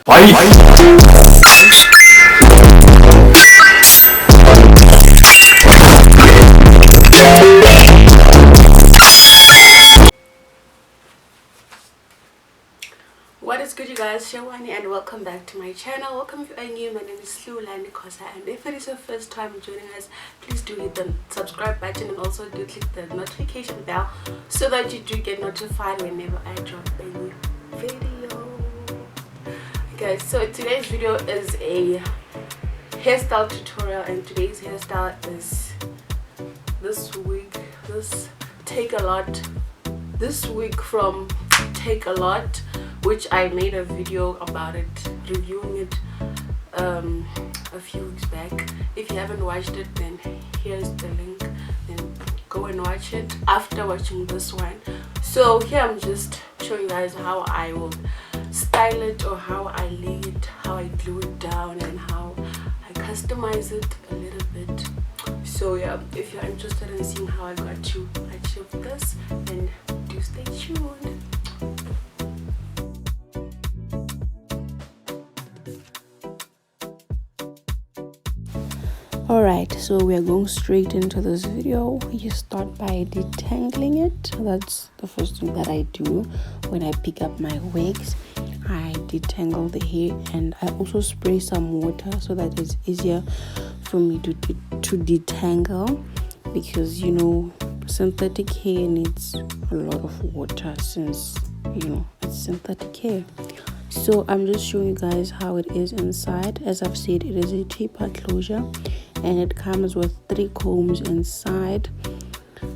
What is good, you guys? Hlu Lanie, and welcome back to my channel. Welcome if you are new. My name is Hlu Lanie, and if it is your first time joining us, please do hit the subscribe button and also do click the notification bell so that you do get notified whenever I drop a new video. Okay, so today's video is a hairstyle tutorial, and today's hairstyle is this wig from Takealot, which I made a video about it, reviewing it a few weeks back. If you haven't watched it, then here's the link, then go and watch it after watching this one. So here I'm just showing you guys how I will style it, or how I lay it, how I glue it down, and how I customize it a little bit. So yeah, if you're interested in seeing how I got to achieve this, then do stay tuned. Alright, so we are going straight into this video. You start by detangling it. That's the first thing that I do when I pick up my wigs. I detangle the hair, and I also spray some water so that it's easier for me to detangle, because you know synthetic hair needs a lot of water since it's synthetic hair. So I'm just showing you guys how it is inside. As I've said, it is a 2-part closure, and it comes with 3 combs inside.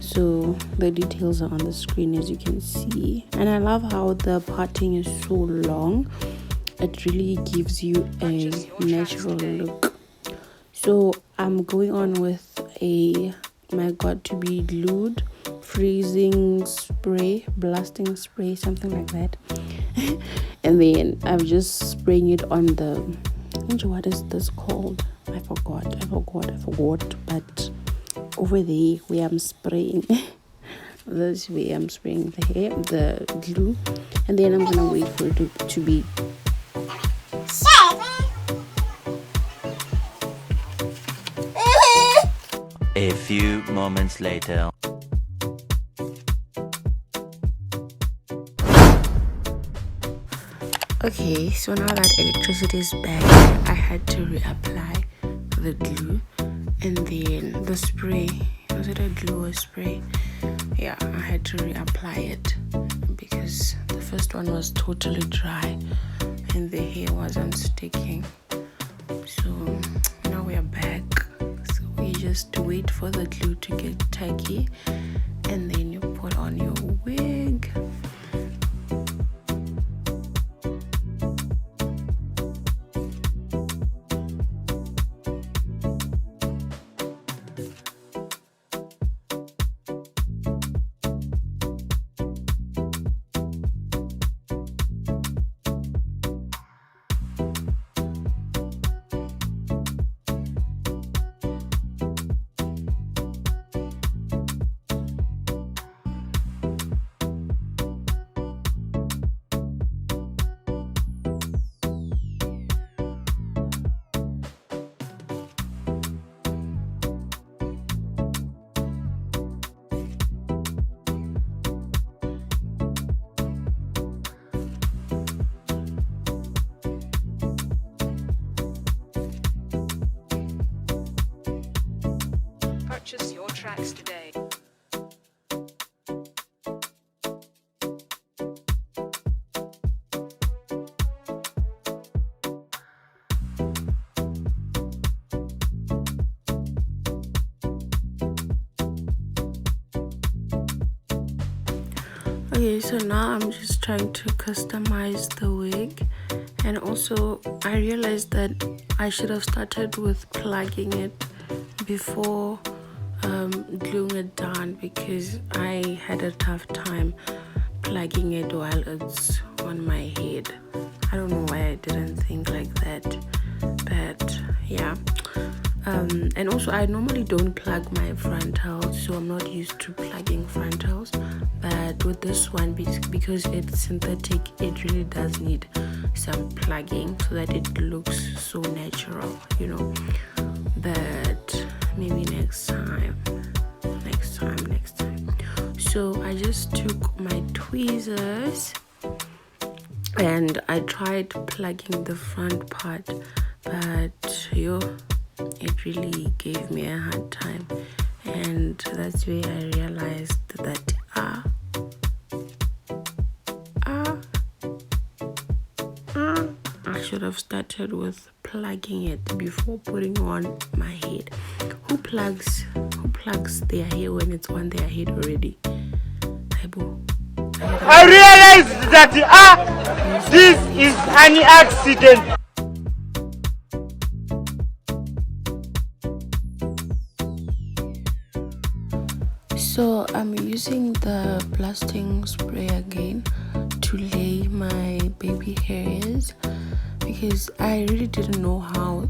So the details are on the screen, as you can see, and I love how the parting is so long. It really gives you a natural look. So I'm going on with my got to be glued freezing spray, blasting spray, something like that. And then I'm just spraying it on the, what is this called? I forgot, but over there where I'm spraying this way, I'm spraying the glue, and then I'm gonna wait for it to be a few moments later. Okay, so now that electricity is back, I had to reapply the glue, and then the spray. Was it a glue or spray? Yeah, I had to reapply it because the first one was totally dry and the hair wasn't sticking. So now we are back. So we just wait for the glue to get tacky, and then you put on your wig. Purchase your tracks today. Okay, so now I'm just trying to customize the wig, and also I realized that I should have started with plugging it before gluing it down, because I had a tough time plugging it while it's on my head. I don't know why I didn't think like that, but yeah. And also I normally don't plug my frontals, so I'm not used to plugging frontals, but with this one, because it's synthetic, it really does need some plugging so that it looks so natural, you know. But maybe next time. So I just took my tweezers and I tried plugging the front part, but it really gave me a hard time, and that's where I realized that I should have started with plugging it before putting on my head. Who plugs their hair when it's on their head already? I realized that this is an accident. So I'm using the blasting spray again to lay my baby hairs, because I really didn't know how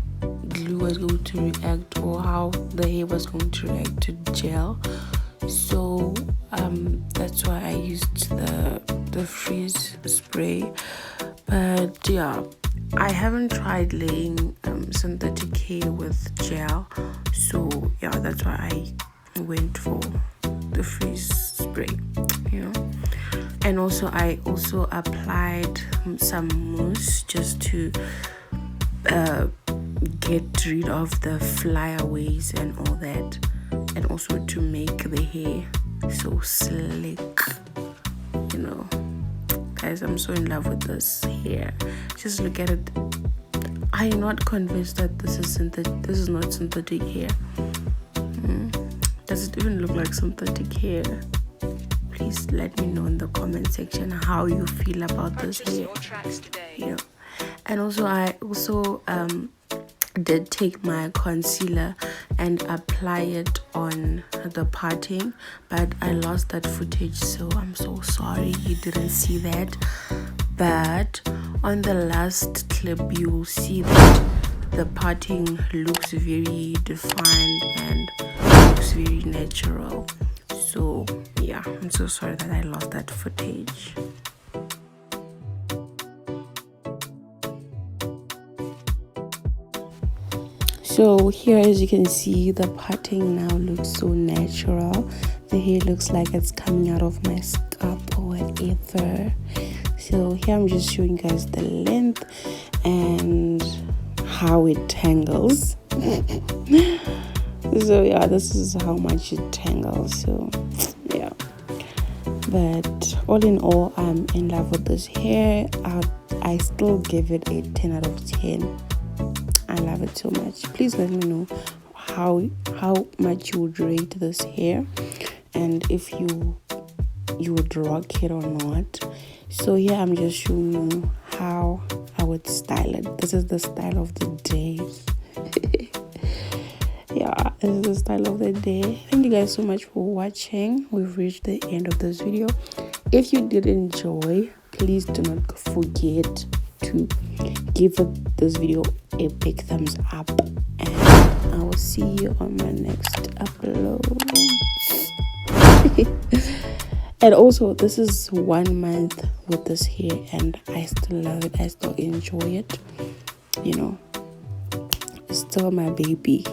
glue was going to react or how the hair was going to react to gel. So that's why I used the freeze spray. But yeah, I haven't tried laying synthetic hair with gel, so yeah, that's why I went for the freeze spray, you know. And also I also applied some mousse just to get rid of the flyaways and all that, and also to make the hair so slick, you know. Guys, I'm so in love with this hair. Just look at it. I'm not convinced that this is not synthetic hair. Does it even look like synthetic hair? Please let me know in the comment section how you feel about this hair. Yeah. And also I did take my concealer and apply it on the parting, but I lost that footage, so I'm so sorry you didn't see that. But on the last clip you will see that the parting looks very defined and looks very natural. So yeah, I'm so sorry that I lost that footage. So here, as you can see, the parting now looks so natural. The hair looks like it's coming out of my scalp or whatever. So here I'm just showing you guys the length and how it tangles. So yeah, this is how much it tangles. So yeah, but all in all, I'm in love with this hair. I still give it a 10 out of 10. I love it so much. Please let me know how much you would rate this hair, and if you would rock it or not. So yeah, I'm just showing you how I would style it. This is the style of the day. Yeah, this is the style of the day. Thank you guys so much for watching. We've reached the end of this video. If you did enjoy, please do not forget to give this video a big thumbs up, and I will see you on my next upload. And also, this is 1 month with this hair and I still love it. I still enjoy it, you know. It's still my baby.